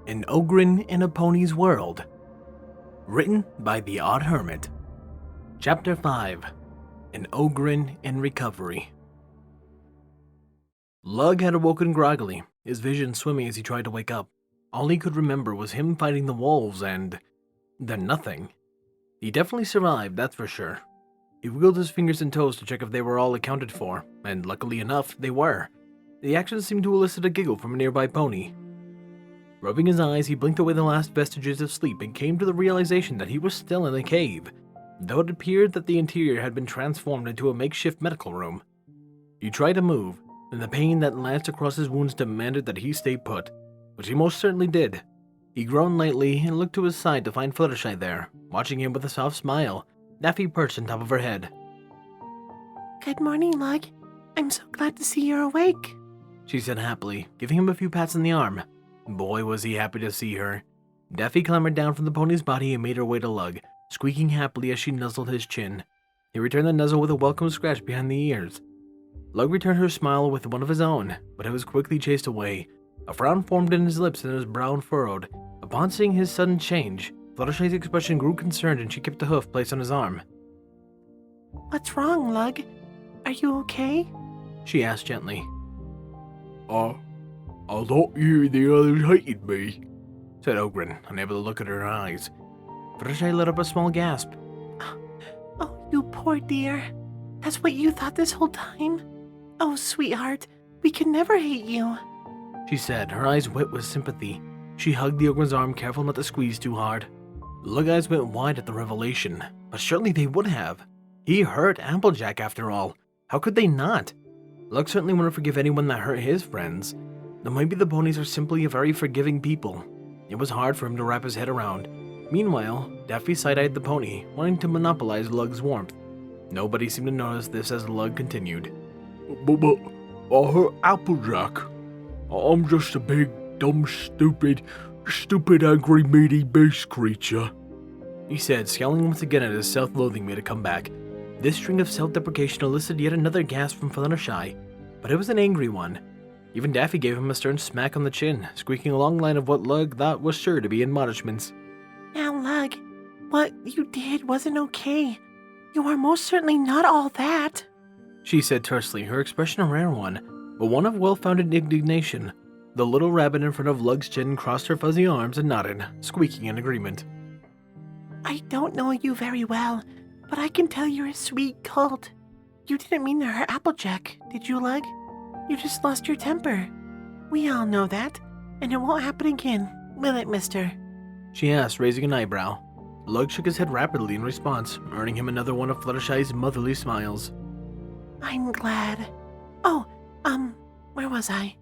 An Ogryn in a Pony's World. Written by the Odd Hermit. Chapter 5. An Ogryn in Recovery. Lug had awoken groggily, his vision swimming as he tried to wake up. All he could remember was him fighting the wolves and then nothing. He definitely survived, that's for sure. He wiggled his fingers and toes to check if they were all accounted for, and luckily enough, they were. The action seemed to elicit a giggle from a nearby pony. Rubbing his eyes, he blinked away the last vestiges of sleep and came to the realization that he was still in a cave, though it appeared that the interior had been transformed into a makeshift medical room. He tried to move, and the pain that lanced across his wounds demanded that he stay put, which he most certainly did. He groaned lightly and looked to his side to find Fluttershy there, watching him with a soft smile, Daffy perched on top of her head. Good morning, Lug. I'm so glad to see you're awake, she said happily, giving him a few pats on the arm. Boy, was he happy to see her. Daffy clambered down from the pony's body and made her way to Lug, squeaking happily as she nuzzled his chin. He returned the nuzzle with a welcome scratch behind the ears. Lug returned her smile with one of his own, but it was quickly chased away. A frown formed in his lips and his brow furrowed. Upon seeing his sudden change, Fluttershy's expression grew concerned and she kept a hoof placed on his arm. What's wrong, Lug? Are you okay? She asked gently. I thought you and the others hated me, said Ogryn, unable to look at her eyes. Fluttershy let up a small gasp. Oh, you poor dear. That's what you thought this whole time? Oh, sweetheart, we can never hate you, she said, her eyes wet with sympathy. She hugged the Ogryn's arm, careful not to squeeze too hard. Lug eyes went wide at the revelation, but surely they would have. He hurt Applejack after all. How could they not? Lug certainly wouldn't forgive anyone that hurt his friends. Though maybe the ponies are simply a very forgiving people. It was hard for him to wrap his head around. Meanwhile, Daffy side-eyed the pony, wanting to monopolize Lug's warmth. Nobody seemed to notice this as Lug continued. But I hurt Applejack. I'm just a big, dumb, stupid, angry, meaty beast creature, he said, scowling once again at his self-loathing made a comeback. This string of self-deprecation elicited yet another gasp from Fluttershy, but it was an angry one. Even Daffy gave him a stern smack on the chin, squeaking a long line of what Lug thought was sure to be admonishments. Now, Lug, what you did wasn't okay. You are most certainly not all that, she said tersely, her expression a rare one, but one of well-founded indignation. The little rabbit in front of Lug's chin crossed her fuzzy arms and nodded, squeaking in agreement. I don't know you very well, but I can tell you're a sweet colt. You didn't mean to hurt Applejack, did you, Lug? You just lost your temper. We all know that, and it won't happen again, will it, mister? She asked, raising an eyebrow. Lug shook his head rapidly in response, earning him another one of Fluttershy's motherly smiles. I'm glad. Oh, where was I?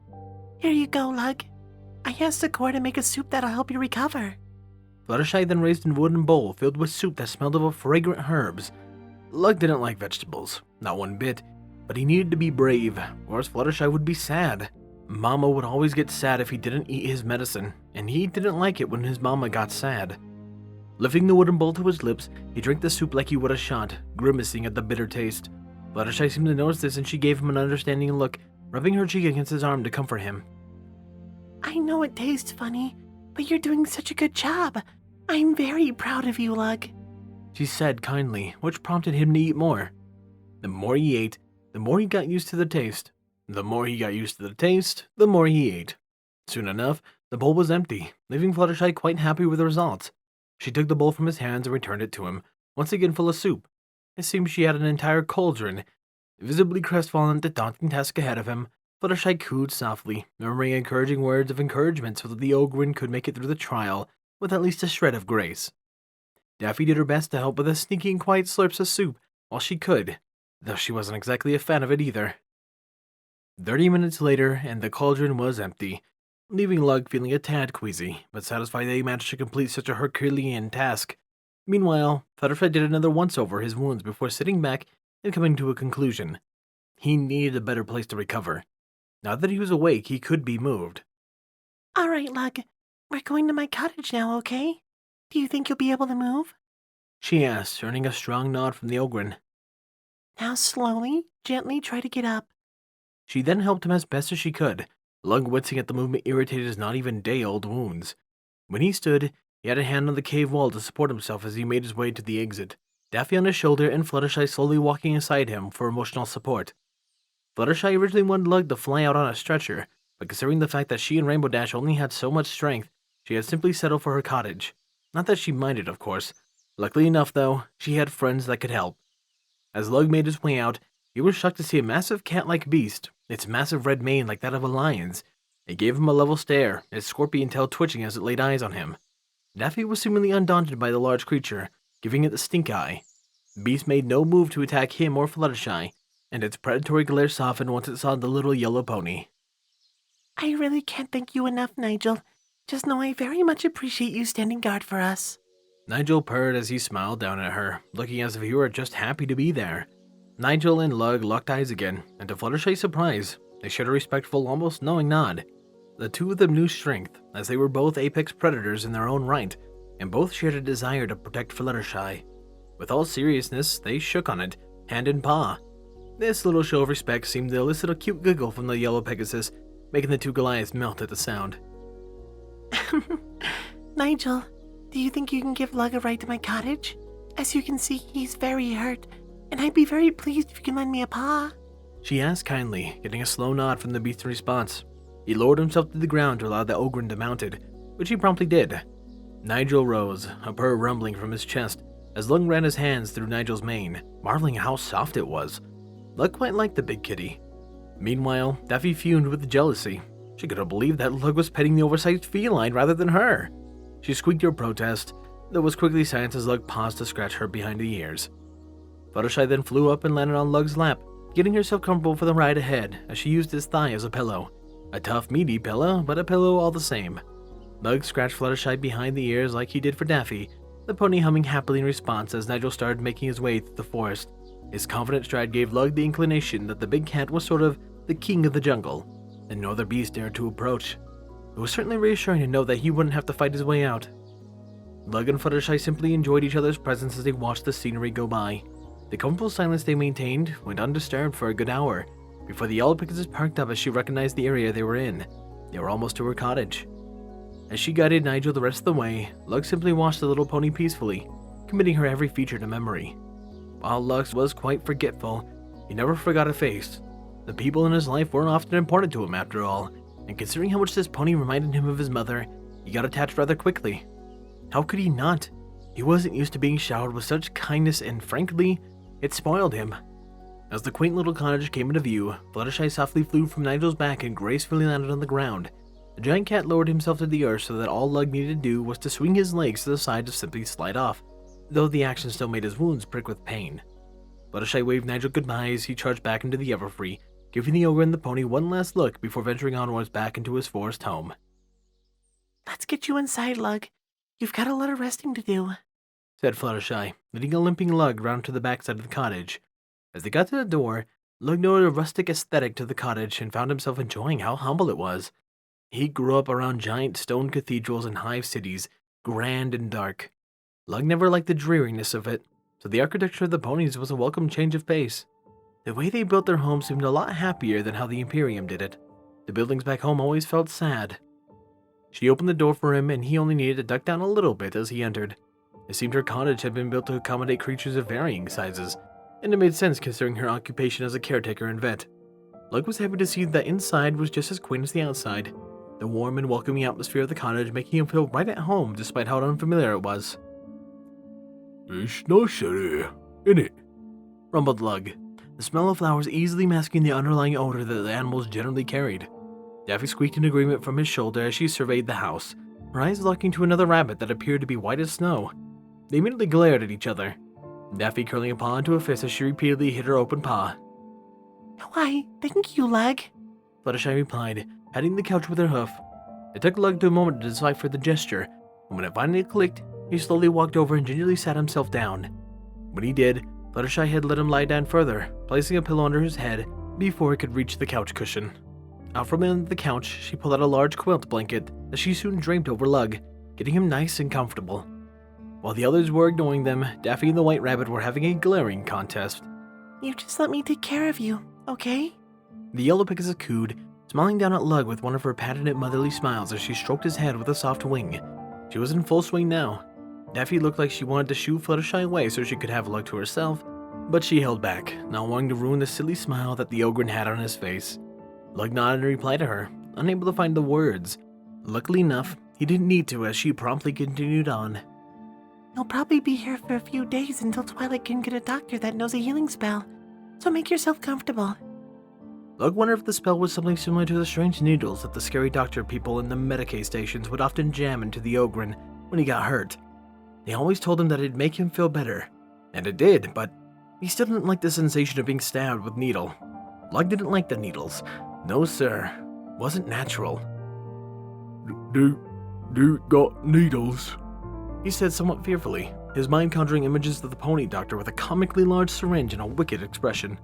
Here you go, Lug. I asked the core to make a soup that'll help you recover. Fluttershy then raised a wooden bowl filled with soup that smelled of fragrant herbs. Lug didn't like vegetables, not one bit, but he needed to be brave, or else Fluttershy would be sad. Mama would always get sad if he didn't eat his medicine, and he didn't like it when his mama got sad. Lifting the wooden bowl to his lips, he drank the soup like he would a shot, grimacing at the bitter taste. Fluttershy seemed to notice this and she gave him an understanding look, rubbing her cheek against his arm to comfort him. I know it tastes funny, but you're doing such a good job. I'm very proud of you, Lug, she said kindly, which prompted him to eat more. The more he ate, the more he got used to the taste. The more he got used to the taste, the more he ate. Soon enough, the bowl was empty, leaving Fluttershy quite happy with the results. She took the bowl from his hands and returned it to him, once again full of soup. It seemed she had an entire cauldron. Visibly crestfallen at the daunting task ahead of him, Fluttershy cooed softly, murmuring encouraging words of encouragement so that the Ogryn could make it through the trial with at least a shred of grace. Daffy did her best to help with the sneaky and quiet slurps of soup while she could, though she wasn't exactly a fan of it either. 30 minutes later, and the cauldron was empty, leaving Lug feeling a tad queasy, but satisfied that he managed to complete such a Herculean task. Meanwhile, Fluttershy did another once-over his wounds before sitting back and coming to a conclusion. He needed a better place to recover. Now that he was awake, he could be moved. All right, Lug. We're going to my cottage now, okay? Do you think you'll be able to move? She asked, earning a strong nod from the Ogryn. Now slowly, gently try to get up. She then helped him as best as she could, Lug wincing at the movement irritated his not even day-old wounds. When he stood, he had a hand on the cave wall to support himself as he made his way to the exit, Daffy on his shoulder and Fluttershy slowly walking aside him for emotional support. Fluttershy originally wanted Lug to fly out on a stretcher, but considering the fact that she and Rainbow Dash only had so much strength, she had simply settled for her cottage. Not that she minded, of course. Luckily enough, though, she had friends that could help. As Lug made his way out, he was shocked to see a massive cat-like beast, its massive red mane like that of a lion's. It gave him a level stare, its scorpion tail twitching as it laid eyes on him. Daffy was seemingly undaunted by the large creature, giving it the stink eye. The beast made no move to attack him or Fluttershy, and its predatory glare softened once it saw the little yellow pony. I really can't thank you enough, Nigel. Just know I very much appreciate you standing guard for us. Nigel purred as he smiled down at her, looking as if he were just happy to be there. Nigel and Lug locked eyes again, and to Fluttershy's surprise, they shared a respectful, almost knowing nod. The two of them knew strength, as they were both apex predators in their own right, and both shared a desire to protect Fluttershy. With all seriousness, they shook on it, hand in paw. This little show of respect seemed to elicit a cute giggle from the yellow Pegasus, making the two Goliaths melt at the sound. Nigel, do you think you can give Lug a ride to my cottage? As you can see, he's very hurt, and I'd be very pleased if you can lend me a paw. She asked kindly, getting a slow nod from the beast in response. He lowered himself to the ground to allow the Ogryn to mount it, which he promptly did. Nigel rose, a purr rumbling from his chest, as Lug ran his hands through Nigel's mane, marveling how soft it was. Lug quite liked the big kitty. Meanwhile, Daffy fumed with jealousy. She could have believed that Lug was petting the oversized feline rather than her. She squeaked her protest, though was quickly silenced as Lug paused to scratch her behind the ears. Fluttershy then flew up and landed on Lug's lap, getting herself comfortable for the ride ahead as she used his thigh as a pillow. A tough, meaty pillow, but a pillow all the same. Lug scratched Fluttershy behind the ears like he did for Daffy, the pony humming happily in response as Nigel started making his way through the forest. His confident stride gave Lug the inclination that the big cat was sort of the king of the jungle, and no other beast dared to approach. It was certainly reassuring to know that he wouldn't have to fight his way out. Lug and Fluttershy simply enjoyed each other's presence as they watched the scenery go by. The comfortable silence they maintained went undisturbed for a good hour, before the yellow Pegasus parked up as she recognized the area they were in. They were almost to her cottage. As she guided Nigel the rest of the way, Lug simply watched the little pony peacefully, committing her every feature to memory. While Lug was quite forgetful, he never forgot a face. The people in his life weren't often important to him after all, and considering how much this pony reminded him of his mother, he got attached rather quickly. How could he not? He wasn't used to being showered with such kindness, and frankly, it spoiled him. As the quaint little cottage came into view, Fluttershy softly flew from Nigel's back and gracefully landed on the ground. The giant cat lowered himself to the earth so that all Lug needed to do was to swing his legs to the side to simply slide off, though the action still made his wounds prick with pain. Fluttershy waved Nigel goodbye as he charged back into the Everfree, giving the ogre and the pony one last look before venturing onwards back into his forest home. Let's get you inside, Lug. You've got a lot of resting to do, said Fluttershy, leading a limping Lug round to the backside of the cottage. As they got to the door, Lug noted a rustic aesthetic to the cottage and found himself enjoying how humble it was. He grew up around giant stone cathedrals and hive cities, grand and dark. Lug never liked the dreariness of it, so the architecture of the ponies was a welcome change of pace. The way they built their home seemed a lot happier than how the Imperium did it. The buildings back home always felt sad. She opened the door for him, and he only needed to duck down a little bit as he entered. It seemed her cottage had been built to accommodate creatures of varying sizes, and it made sense considering her occupation as a caretaker and vet. Lug was happy to see that inside was just as quaint as the outside, the warm and welcoming atmosphere of the cottage making him feel right at home despite how unfamiliar it was. It's nursery, innit? Rumbled Lug, the smell of flowers easily masking the underlying odor that the animals generally carried. Daffy squeaked in agreement from his shoulder as she surveyed the house, her eyes locking to another rabbit that appeared to be white as snow. They immediately glared at each other, Daffy curling a paw into a fist as she repeatedly hit her open paw. Why, thank you, Lug, Fluttershy replied, patting the couch with her hoof. It took Lug a moment to decipher the gesture, and when it finally clicked, he slowly walked over and gingerly sat himself down. When he did, Fluttershy had let him lie down further, placing a pillow under his head before it could reach the couch cushion. Out from under the couch, she pulled out a large quilt blanket that she soon draped over Lug, getting him nice and comfortable. While the others were ignoring them, Daffy and the White Rabbit were having a glaring contest. You just let me take care of you, okay? The Yellow Pegasus cooed, smiling down at Lug with one of her patented motherly smiles as she stroked his head with a soft wing. She was in full swing now. Daffy looked like she wanted to shoo Fluttershy away so she could have Lug to herself, but she held back, not wanting to ruin the silly smile that the Ogryn had on his face. Lug nodded in reply to her, unable to find the words. Luckily enough, he didn't need to as she promptly continued on. You'll probably be here for a few days until Twilight can get a doctor that knows a healing spell, so make yourself comfortable. Lug wondered if the spell was something similar to the strange needles that the scary doctor people in the Medicaid stations would often jam into the Ogryn when he got hurt. They always told him that it'd make him feel better, and it did, but he still didn't like the sensation of being stabbed with needle. Lug didn't like the needles. No, sir. Wasn't natural. Do got needles? He said somewhat fearfully, his mind conjuring images of the pony doctor with a comically large syringe and a wicked expression.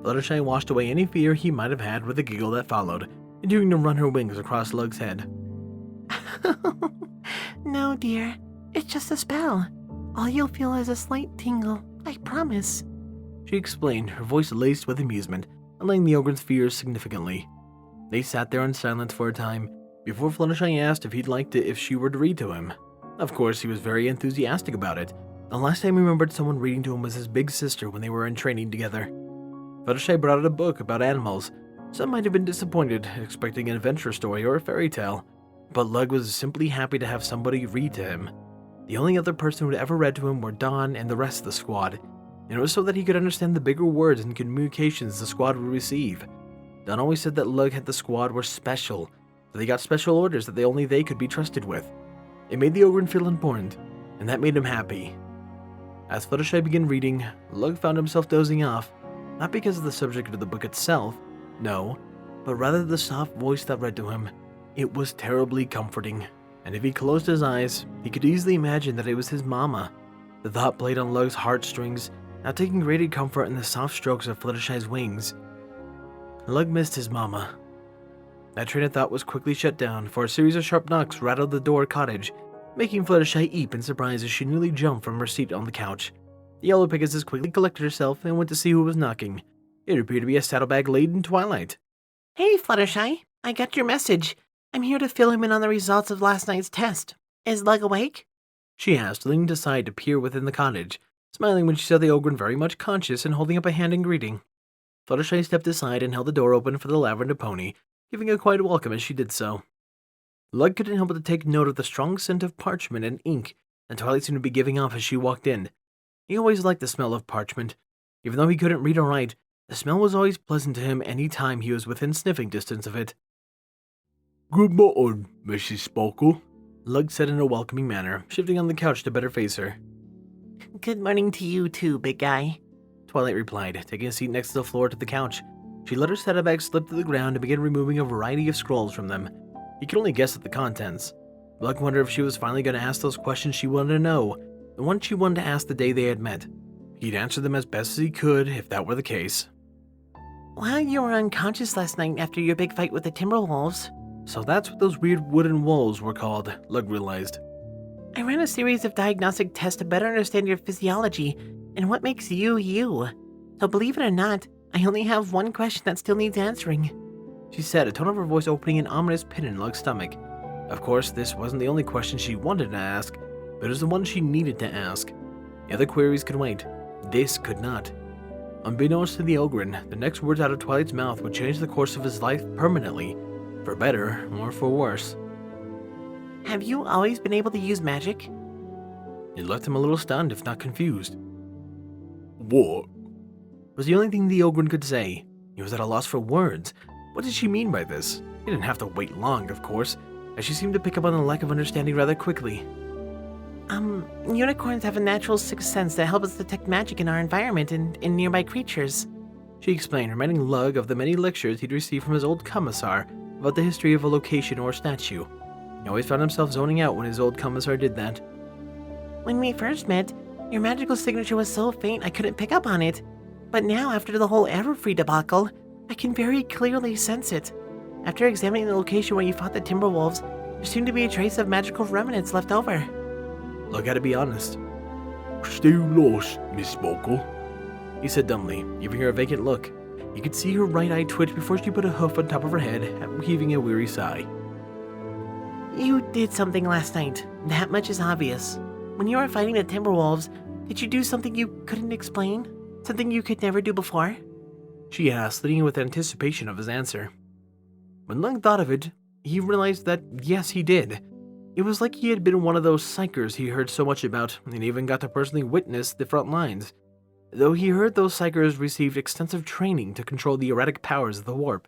Fluttershy washed away any fear he might have had with a giggle that followed, continuing to run her wings across Lug's head. No, dear. It's just a spell. All you'll feel is a slight tingle, I promise. She explained, her voice laced with amusement, allaying the Ogryn's fears significantly. They sat there in silence for a time, before Fluttershy asked if he'd like if she were to read to him. Of course, he was very enthusiastic about it. The last time he remembered someone reading to him was his big sister when they were in training together. Fluttershy brought out a book about animals. Some might have been disappointed, expecting an adventure story or a fairy tale, but Lug was simply happy to have somebody read to him. The only other person who had ever read to him were Don and the rest of the squad, and it was so that he could understand the bigger words and communications the squad would receive. Don always said that Lug and the squad were special, that they got special orders that only they could be trusted with. It made the Ogryn feel important, and that made him happy. As Fluttershy began reading, Lug found himself dozing off, not because of the subject of the book itself, no, but rather the soft voice that read to him. It was terribly comforting, and if he closed his eyes, he could easily imagine that it was his mama. The thought played on Lug's heartstrings, now taking greater comfort in the soft strokes of Fluttershy's wings. Lug missed his mama. That train of thought was quickly shut down, for a series of sharp knocks rattled the door cottage, making Fluttershy eep in surprise as she nearly jumped from her seat on the couch. The yellow Pegasus quickly collected herself and went to see who was knocking. It appeared to be a saddlebag-laden Twilight. Hey, Fluttershy. I got your message. I'm here to fill him in on the results of last night's test. Is Lug awake? She asked, leaning aside to peer within the cottage, smiling when she saw the Ogryn very much conscious and holding up a hand in greeting. Fluttershy stepped aside and held the door open for the lavender pony, giving a quiet welcome as she did so. Lug couldn't help but to take note of the strong scent of parchment and ink that Twilight seemed to be giving off as she walked in. He always liked the smell of parchment. Even though he couldn't read or write, the smell was always pleasant to him any time he was within sniffing distance of it. Good morning, Mrs. Sparkle. Lug said in a welcoming manner, shifting on the couch to better face her. Good morning to you too, big guy. Twilight replied, taking a seat next to the floor to the couch. She let her saddlebag slip to the ground and began removing a variety of scrolls from them. He could only guess at the contents. Lug wondered if she was finally going to ask those questions she wanted to know, the ones she wanted to ask the day they had met. He'd answer them as best as he could, if that were the case. While you were unconscious last night after your big fight with the Timberwolves. So that's what those weird wooden wolves were called, Lug realized. I ran a series of diagnostic tests to better understand your physiology and what makes you, you. So believe it or not, I only have one question that still needs answering. She said, a tone of her voice opening an ominous pit in Lug's stomach. Of course, this wasn't the only question she wanted to ask, but it was the one she needed to ask. The other queries could wait. This could not. Unbeknownst to the Ogryn, the next words out of Twilight's mouth would change the course of his life permanently, for better or for worse. Have you always been able to use magic? It left him a little stunned, if not confused. What? Was the only thing the Ogryn could say. He was at a loss for words. What did she mean by this? He didn't have to wait long, of course, as she seemed to pick up on the lack of understanding rather quickly. Unicorns have a natural sixth sense that helps us detect magic in our environment and in nearby creatures. She explained, reminding Lug of the many lectures he'd received from his old commissar about the history of a location or statue. He always found himself zoning out when his old commissar did that. When we first met, your magical signature was so faint I couldn't pick up on it. But now, after the whole Everfree debacle, I can very clearly sense it. After examining the location where you fought the Timberwolves, there seemed to be a trace of magical remnants left over. Lug had to be honest. Still lost, Miss Sparkle. He said dumbly, giving her a vacant look. You could see her right eye twitch before she put a hoof on top of her head, heaving a weary sigh. You did something last night. That much is obvious. When you were fighting the Timberwolves, did you do something you couldn't explain? Something you could never do before? She asked, leaning with anticipation of his answer. When Lug thought of it, he realized that yes, he did. It was like he had been one of those psychers he heard so much about, and even got to personally witness the front lines. Though he heard those psychers received extensive training to control the erratic powers of the warp.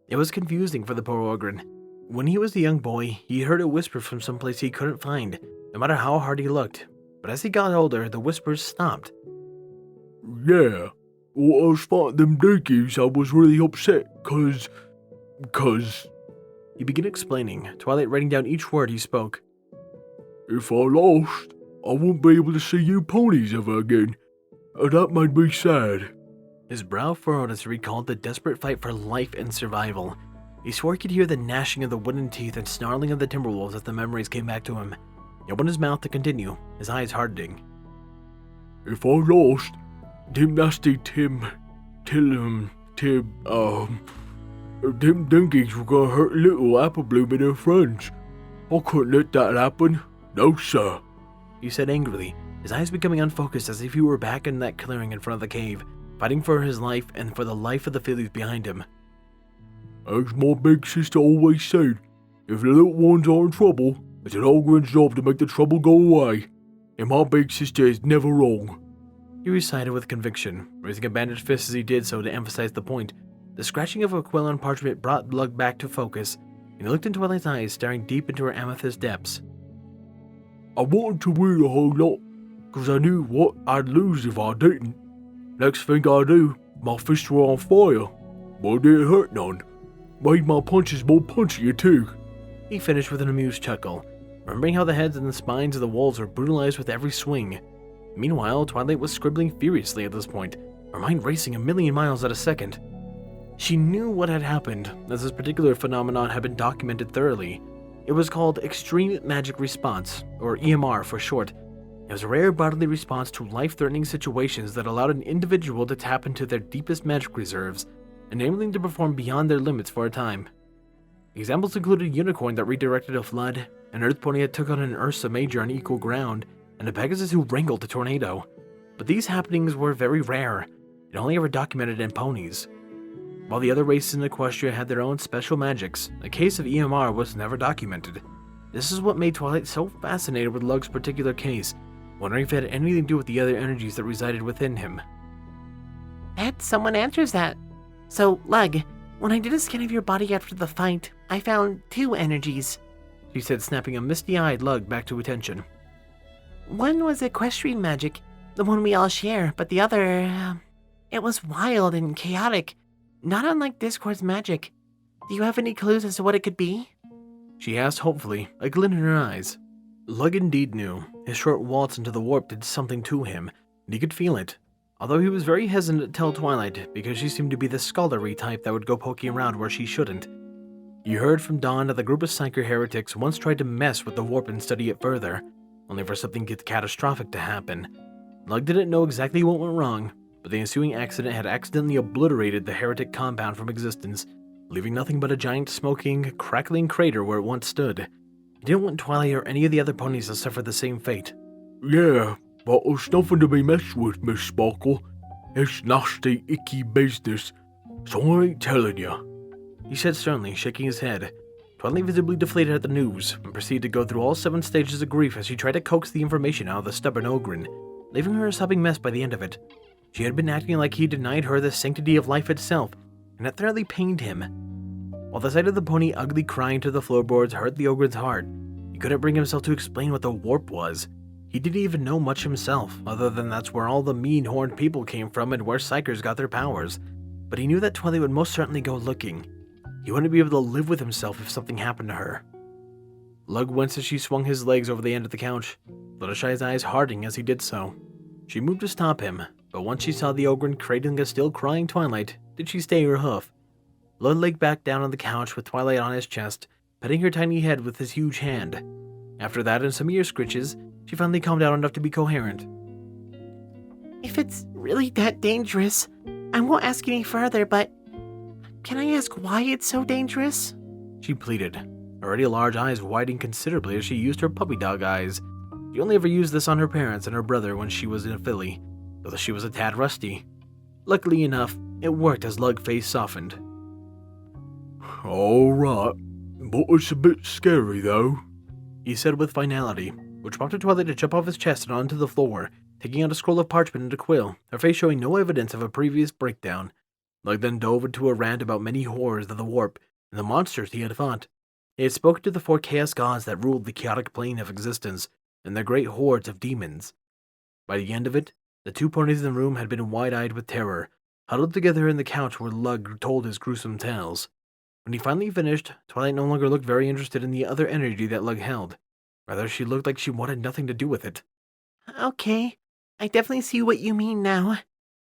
It was confusing for the poor Ogryn. When he was a young boy, he heard a whisper from someplace he couldn't find, no matter how hard he looked. But as he got older, the whispers stopped. Yeah, when I was fighting them dinkies, I was really upset, cause... He began explaining, Twilight writing down each word he spoke. If I lost, I wouldn't be able to see you ponies ever again, and that made me sad. His brow furrowed as he recalled the desperate fight for life and survival. He swore he could hear the gnashing of the wooden teeth and snarling of the Timberwolves as the memories came back to him. He opened his mouth to continue, his eyes hardening. If I lost, them nasty them dinkies were gonna hurt little Apple Bloom and her friends. I couldn't let that happen. No, sir. He said angrily, his eyes becoming unfocused as if he were back in that clearing in front of the cave, fighting for his life and for the life of the fillies behind him. As my big sister always said, if the little ones are in trouble, it's an Ogryn's job to make the trouble go away. And my big sister is never wrong. He recited with conviction, raising a bandaged fist as he did so to emphasize the point. The scratching of a quill on parchment brought Lug back to focus, and he looked into Twilight's eyes, staring deep into her amethyst depths. I wanted to win a whole lot, cause I knew what I'd lose if I didn't. Next thing I knew, my fists were on fire, but it didn't hurt none. Made my punches more punchier too. He finished with an amused chuckle, remembering how the heads and the spines of the wolves were brutalized with every swing. Meanwhile, Twilight was scribbling furiously at this point, her mind racing 1,000,000 miles at a second. She knew what had happened, as this particular phenomenon had been documented thoroughly. It was called Extreme Magic Response, or EMR for short. It was a rare bodily response to life-threatening situations that allowed an individual to tap into their deepest magic reserves, enabling them to perform beyond their limits for a time. Examples included a unicorn that redirected a flood, an earth pony that took on an Ursa Major on equal ground, and a Pegasus who wrangled a tornado. But these happenings were very rare, and only ever documented in ponies. While the other races in Equestria had their own special magics, a case of EMR was never documented. This is what made Twilight so fascinated with Lug's particular case, wondering if it had anything to do with the other energies that resided within him. That someone answers that. So, Lug, when I did a scan of your body after the fight, I found 2 energies, she said, snapping a misty-eyed Lug back to attention. One was equestrian magic, the one we all share, but the other, it was wild and chaotic, not unlike Discord's magic. Do you have any clues as to what it could be? She asked hopefully, a glint in her eyes. Lug indeed knew. His short waltz into the warp did something to him, and he could feel it. Although he was very hesitant to tell Twilight, because she seemed to be the scholarly type that would go poking around where she shouldn't. He heard from Dawn that the group of psyker heretics once tried to mess with the warp and study it further, only for something catastrophic to happen. Lug didn't know exactly what went wrong, but the ensuing accident had accidentally obliterated the heretic compound from existence, leaving nothing but a giant smoking, crackling crater where it once stood. He didn't want Twilight or any of the other ponies to suffer the same fate. Yeah, but it's nothing to be messed with, Miss Sparkle. It's nasty, icky business, so I ain't telling you, he said sternly, shaking his head. Twilight visibly deflated at the news, and proceeded to go through all 7 stages of grief as she tried to coax the information out of the stubborn Ogryn, leaving her a sobbing mess by the end of it. She had been acting like he denied her the sanctity of life itself, and it thoroughly pained him. While the sight of the pony ugly crying to the floorboards hurt the Ogryn's heart, he couldn't bring himself to explain what the warp was. He didn't even know much himself, other than that's where all the mean-horned people came from and where psychers got their powers. But he knew that Twilight would most certainly go looking. He wouldn't be able to live with himself if something happened to her. Lug winced as she swung his legs over the end of the couch, Fluttershy's eyes hardening as he did so. She moved to stop him, but once she saw the Ogryn cradling a still crying Twilight, did she stay her hoof. Lug lay back down on the couch with Twilight on his chest, petting her tiny head with his huge hand. After that and some ear scritches, she finally calmed down enough to be coherent. If it's really that dangerous, I won't ask any further, but can I ask why it's so dangerous? She pleaded. her already large eyes widening considerably as she used her puppy dog eyes. She only ever used this on her parents and her brother when she was in Philly, though she was a tad rusty. Luckily enough, it worked as Lug's face softened. Alright, but it's a bit scary though, he said with finality, which prompted Twilight to jump off his chest and onto the floor, taking out a scroll of parchment and a quill, her face showing no evidence of a previous breakdown. Lug then dove into a rant about many horrors of the warp and the monsters he had fought. He had spoken to the 4 chaos gods that ruled the chaotic plane of existence and their great hordes of demons. By the end of it, the 2 ponies in the room had been wide-eyed with terror, huddled together in the couch where Lug told his gruesome tales. When he finally finished, Twilight no longer looked very interested in the other energy that Lug held. Rather, she looked like she wanted nothing to do with it. Okay, I definitely see what you mean now.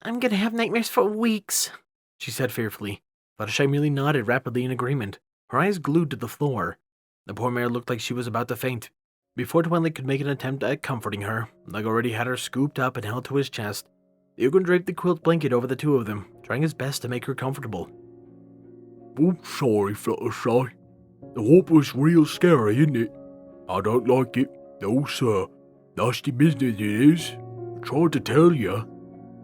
I'm gonna have nightmares for weeks, she said fearfully. Fluttershy merely nodded rapidly in agreement, her eyes glued to the floor. The poor mare looked like she was about to faint. Before Twilight could make an attempt at comforting her, Lug already had her scooped up and held to his chest. The Ogryn draped the quilt blanket over the 2 of them, trying his best to make her comfortable. I'm sorry, Fluttershy. The warp was real scary, isn't it? I don't like it. No, sir. Nasty business it is. I tried to tell you,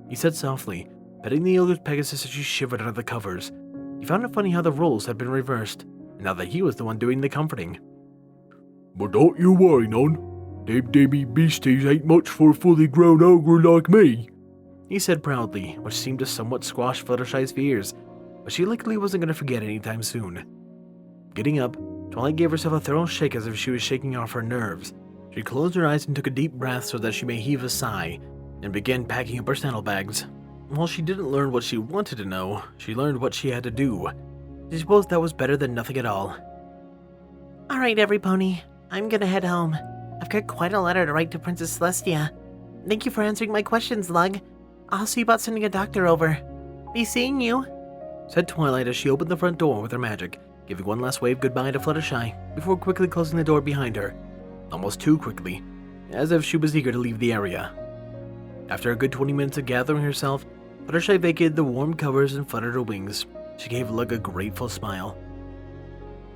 he said softly, petting the Ogryn's Pegasus as she shivered under the covers. He found it funny how the roles had been reversed, and now that he was the one doing the comforting. But don't you worry none. Them demi beasties ain't much for a fully grown ogre like me, he said proudly, which seemed to somewhat squash Fluttershy's fears, but she likely wasn't going to forget anytime soon. Getting up, Twilight gave herself a thorough shake as if she was shaking off her nerves. She closed her eyes and took a deep breath so that she may heave a sigh, and began packing up her saddlebags. While she didn't learn what she wanted to know, she learned what she had to do. She supposed that was better than nothing at all. Alright, every pony. I'm gonna head home. I've got quite a letter to write to Princess Celestia. Thank you for answering my questions, Lug. I'll see about sending a doctor over. Be seeing you, said Twilight as she opened the front door with her magic, giving one last wave goodbye to Fluttershy before quickly closing the door behind her. Almost too quickly, as if she was eager to leave the area. After a good 20 minutes of gathering herself, Fluttershy vacated the warm covers and fluttered her wings. She gave Lug a grateful smile.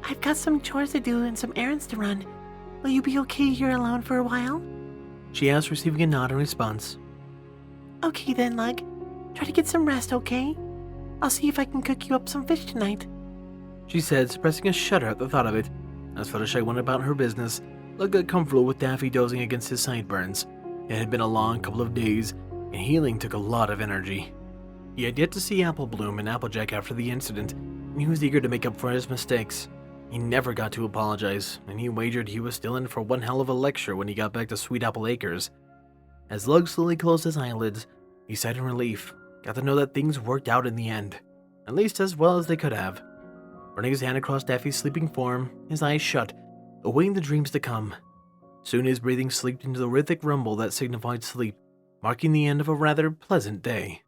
I've got some chores to do and some errands to run. Will you be okay here alone for a while? She asked, receiving a nod in response. Okay then, Lug. Try to get some rest, okay? I'll see if I can cook you up some fish tonight, she said, suppressing a shudder at the thought of it. As Fluttershy went about her business, Lug got comfortable with Daffy dozing against his sideburns. It had been a long couple of days, and healing took a lot of energy. He had yet to see Apple Bloom and Applejack after the incident, and he was eager to make up for his mistakes. He never got to apologize, and he wagered he was still in for one hell of a lecture when he got back to Sweet Apple Acres. As Lug slowly closed his eyelids, he sighed in relief, got to know that things worked out in the end, at least as well as they could have. Running his hand across Daffy's sleeping form, his eyes shut, awaiting the dreams to come. Soon his breathing slipped into the rhythmic rumble that signified sleep, marking the end of a rather pleasant day.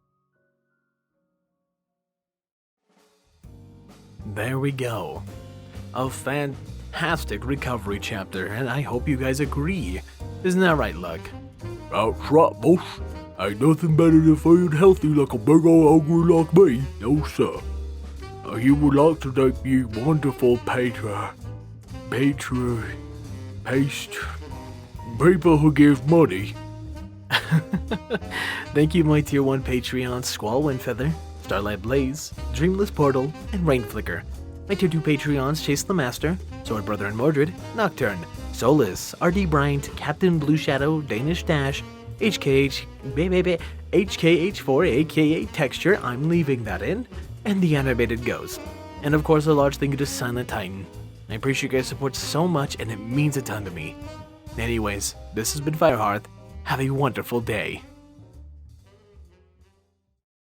There we go. A fantastic recovery chapter, and I hope you guys agree. Isn't that right, Lug? That's right, boss. Ain't nothing better than feeling healthy like a big old ogre like me, no sir. You would like to thank you wonderful people who give money. Thank you, my Tier 1 Patreons, Squall, Windfeather, Starlight Blaze, Dreamless Portal, and Rainflicker. My Tier 2 Patreons, Chase Lemaster, Sword Brother and Mordred, Nocturne, Solus, RD Bryant, Captain Blueshadow, Danish Dash, HKH4 aka Texture, I'm leaving that in, and the Animated Ghost. And of course a large thank you to Silent Titan. I appreciate your guys' support so much and it means a ton to me. Anyways, this has been Firehearth. Have a wonderful day.